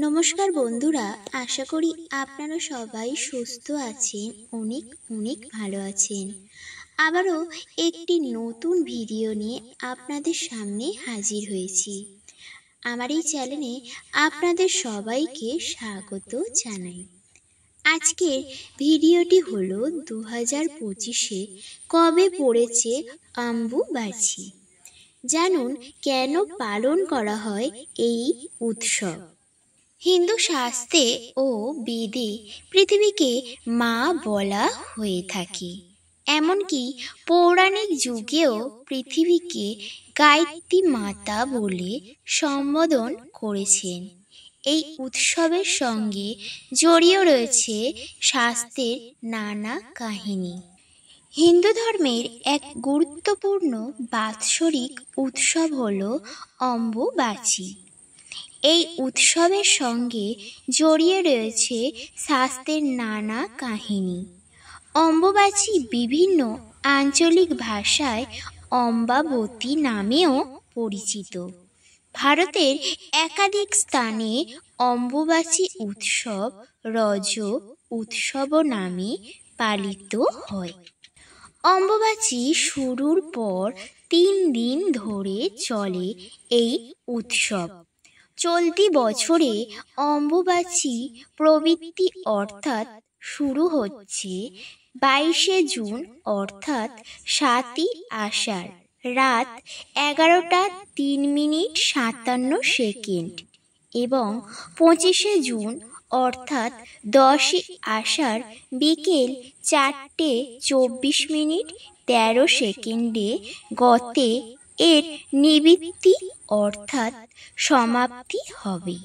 নমস্কার বন্ধুরা, আশা করি আপনারা সবাই সুস্থ আছেন, অনেক অনেক ভালো আছেন। আবারও একটি নতুন ভিডিও নিয়ে আপনাদের সামনে হাজির হয়েছি। আমার এই চ্যানেলে আপনাদের সবাইকে স্বাগত জানাই। আজকের ভিডিওটি হলো 2025-এ কবে পড়েছে অম্বুবাচী। জানুন কেন পালন করা হয় এই উৎসব। হিন্দু শাস্ত্রে ও বেদে পৃথিবীকে মা বলা হয়ে থাকে। এমনকি পৌরাণিক যুগেও পৃথিবীকে গায়ত্রী মাতা বলে সম্বোধন করেছেন। এই উৎসবের সঙ্গে জড়িয়ে রয়েছে শাস্ত্রের নানা কাহিনী। হিন্দু ধর্মের এক গুরুত্বপূর্ণ বাৎসরিক উৎসব হল অম্বুবাচী। এই উৎসবের সঙ্গে জড়িয়ে রয়েছে শাস্ত্রের নানা কাহিনী। অম্বুবাচী বিভিন্ন আঞ্চলিক ভাষায় অম্বাবতী নামেও পরিচিত। ভারতের একাধিক স্থানে অম্বুবাচী উৎসব রজ উৎসব নামে পালিত হয়। অম্বুবাচী শুরুর পর 3 দিন ধরে চলে এই উৎসব। চলতি বছরে অম্বুবাচী প্রবৃত্তি অর্থাৎ শুরু হচ্ছে 22শে জুন অর্থাৎ 7ই আষাঢ় রাত 11:03:57 এবং 25শে জুন অর্থাৎ 10ই আষাঢ় বিকেল 4:24:13 গতে এর নিবৃত্তি অর্থাৎ সমাপ্তি হবে।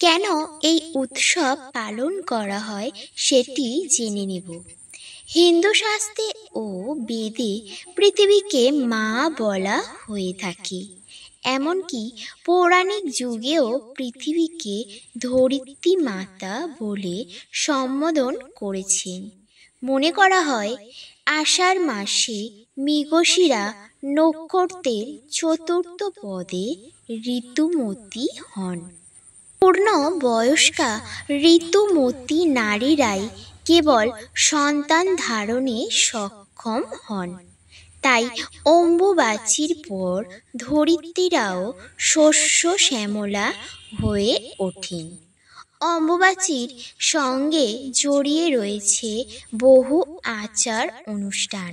কেন এই উৎসব পালন করা হয় সেটি জেনে নেব। হিন্দু শাস্ত্রে ও বেদে পৃথিবীকে মা বলা হয়ে থাকে। এমনকি পৌরাণিক যুগেও পৃথিবীকে ধরিত্রী মাতা বলে সম্বোধন করেছেন। মনে করা হয় আষাঢ় মাসে মৃগশিরা নক্ষত্রের 4র্থ পদে ঋতুমতী হন। পূর্ণ বয়স্কা ঋতুমতী নারীরাই কেবল সন্তান ধারণে সক্ষম হন। তাই অম্বুবাচীর পর ধরিত্রীরাও শস্য শ্যামলা হয়ে ওঠেন। অম্বুবাচীর সঙ্গে জড়িয়ে রয়েছে বহু আচার অনুষ্ঠান।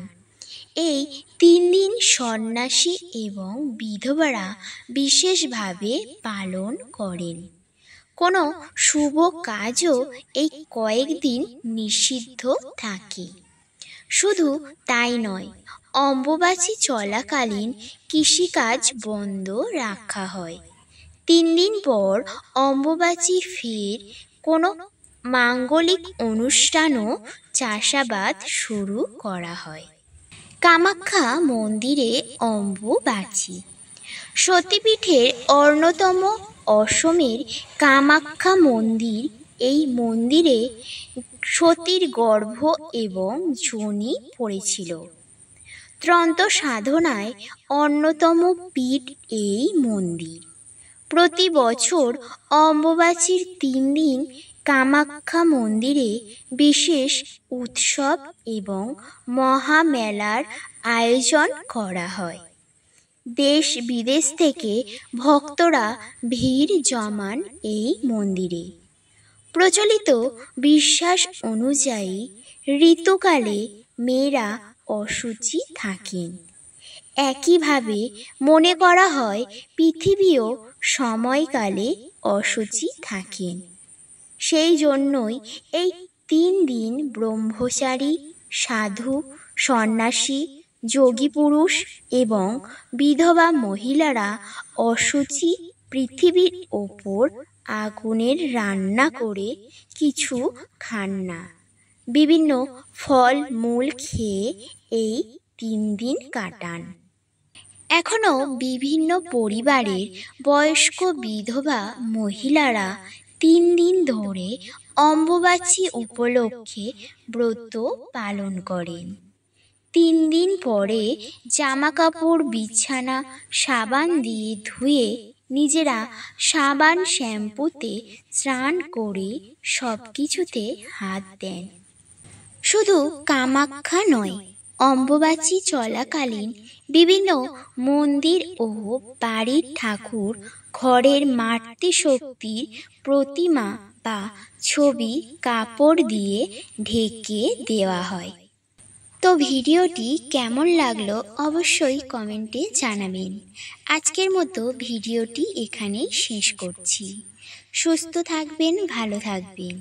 এই 3 দিন সন্ন্যাসী এবং বিধবারা বিশেষভাবে পালন করেন। কোনো শুভ কাজও এই কয়েকদিন নিষিদ্ধ থাকে। শুধু তাই নয়, অম্বুবাচী চলাকালীন কৃষিকাজ বন্ধ রাখা হয়। 3 দিন পর অম্বুবাচী ফের কোনো মাঙ্গলিক অনুষ্ঠান ও চাষাবাদ শুরু করা হয়। কামাখ্যা মন্দিরে অম্বুবাচী। সতীপীঠের অন্যতম অসমের কামাখ্যা মন্দির। এই মন্দিরে সতীর গর্ভ এবং যোনি পড়েছিল। তন্ত্র সাধনায় অন্যতম পীঠ এই মন্দির। প্রতি বছর অম্বুবাচীর 3 দিন কামাখ্যা মন্দিরে বিশেষ উৎসব এবং মহামেলার আয়োজন করা হয়। দেশ বিদেশ থেকে ভক্তরা ভিড় জমান এই মন্দিরে। প্রচলিত বিশ্বাস অনুযায়ী ঋতুকালে মেয়েরা অশুচি থাকেন। একইভাবে মনে করা হয় পৃথিবীও সময়কালে অশুচি থাকেন। সেই জন্যই এই 3 দিন ব্রহ্মচারী, সাধু, সন্ন্যাসী, যোগী পুরুষ এবং বিধবা মহিলারা অশুচি পৃথিবীর ওপর আগুনের রান্না করে কিছু খান না। বিভিন্ন ফল মূল খেয়ে এই 3 দিন কাটান। এখনও বিভিন্ন পরিবারের বয়স্ক বিধবা মহিলারা 3 দিন ধরে অম্বুবাচী উপলক্ষে ব্রত পালন করেন। 3 দিন পরে জামাকাপড় বিছানা সাবান দিয়ে ধুয়ে নিজেরা সাবান শ্যাম্পুতে স্নান করে সব কিছুতে হাত দেন। শুধু কামাখ্যা নয়, অম্বুবাচী চলাকালীন বিভিন্ন মন্দির ও বাড়ির ঠাকুর ঘরের মাতৃশক্তির প্রতিমা বা ছবি কাপড় দিয়ে ঢেকে দেওয়া হয়। তো ভিডিওটি কেমন লাগলো অবশ্যই কমেন্টে জানাবেন। আজকের মতো ভিডিওটি এখানেই শেষ করছি। সুস্থ থাকবেন, ভালো থাকবেন।